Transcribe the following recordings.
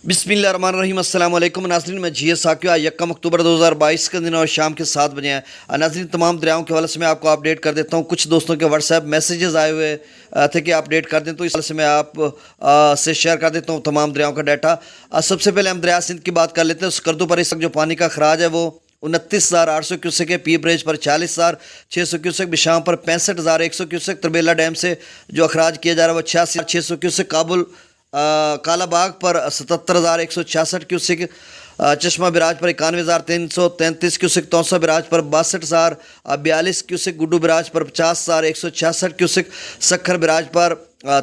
बिस्मिल्लाहिर्रहमानिर्रहीम। अस्सलाम वालेकुम नाज़रीन, मैं जी साकिया। 1 अक्टूबर 2022 का दिन और शाम के 7 बजे हैं। नाज़रीन, तमाम दरियाओं के हवाले से मैं आपको अपडेट कर देता हूँ। कुछ दोस्तों के व्हाट्सएप मैसेजेस आए हुए थे कि अपडेट कर दें, तो इस वजह से मैं आप से शेयर कर देता हूँ तमाम दरियाओं का डाटा। सबसे पहले हम दरिया सिंध की बात कर लेते हैं। स्कर्दू पर इस वक्त जो पानी का खराज है वो 29,800 क्यूसेक है। पी ब्रिज पर 40,600 क्यूसेक, बिशाम पर 65,100 क्यूसेक, तरबेला डैम से जो अखराज किया जा रहा है वो 86,600 क्यूसेक, काबुल कालाबाग पर 77,166 क्यूसेक, चश्मा बिराज पर 91,333 क्यूसेक, तौसा बिराज पर 62,042 क्यूसेक, गुड्डू बिराज पर 50,166 क्यूसेक, सखर बिराज पर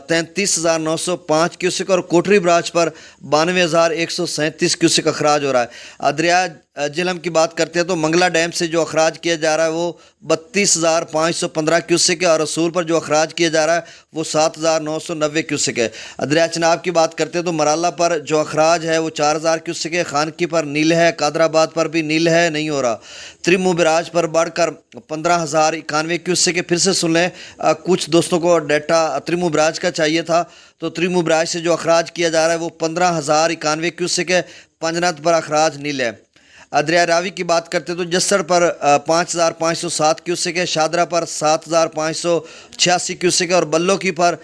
33,905 क्यूसेक और कोटरी बिराज पर 92,137 क्यूसेक अखराज हो रहा है। दरिया झेलम की बात करते हैं तो मंगला डैम से जो अखराज किया जा रहा है वो 32,515 क्यूसेक है और रसूल पर जो अखराज किया जा रहा है वो 7,990 क्यूसेक है। दरिया चनाब की बात करते हैं तो मराला पर जो अखराज है वो 4,000 क्यूसेक है। खानकी पर नील है, कादराबाद पर भी नील है, नहीं हो रहा। त्रिमू बिराज पर बढ़कर 15,091 क्यूसेक है। फिर से सुन लें, कुछ दोस्तों को डाटा त्रिमू बिराज का चाहिए था, तो त्रिमू बिराज से जो अखराज किया जा रहा है वो 15,091 क्यूसेक है। पंजनाथ पर अखराज नील है। दरिया रावी की बात करते हैं तो जस्सर पर 5,507 क्यूसेक है, शादरा पर 7,586 क्यूसेक है और बल्लो की पर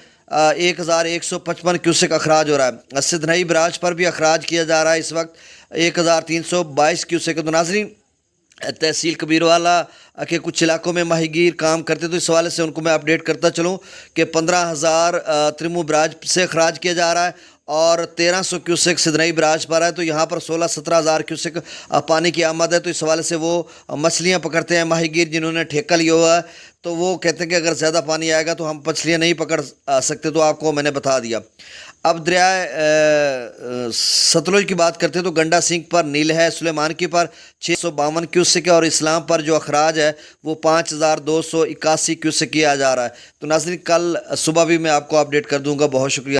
1,155 क्यूसेक अखराज हो रहा है। सिधनई बिराज पर भी अखराज किया जा रहा है इस वक्त 1,322 क्यूसेक है। तो नाज़रीन, तहसील कबीरवाला के कुछ इलाकों में माहीगीर काम करते, तो इस हवाले से उनको मैं अपडेट करता चलूँ कि 15,000 त्रिमू बिराज से अखराज किया जा रहा है और 1,300 क्यूसेक सिधनई बिराज पर है। तो यहाँ पर 16-17,000 क्यूसेक पानी की आमद है। तो इस हवाले से वो मछलियाँ पकड़ते हैं माहीगीर जिन्होंने ठेका लिया हुआ है, तो वो कहते हैं कि अगर ज़्यादा पानी आएगा तो हम मछलियाँ नहीं पकड़ सकते, तो आपको मैंने बता दिया। अब दरिया सतलुज की बात करते हैं तो गंडा सिंह पर नील है, सुलेमान की पर 652 क्यूसेक है और इस्लाम पर जो अखराज है वो 5,281 क्यूसेक किया जा रहा है। तो नाज़रीन, कल सुबह भी मैं आपको अपडेट कर दूंगा। बहुत शुक्रिया।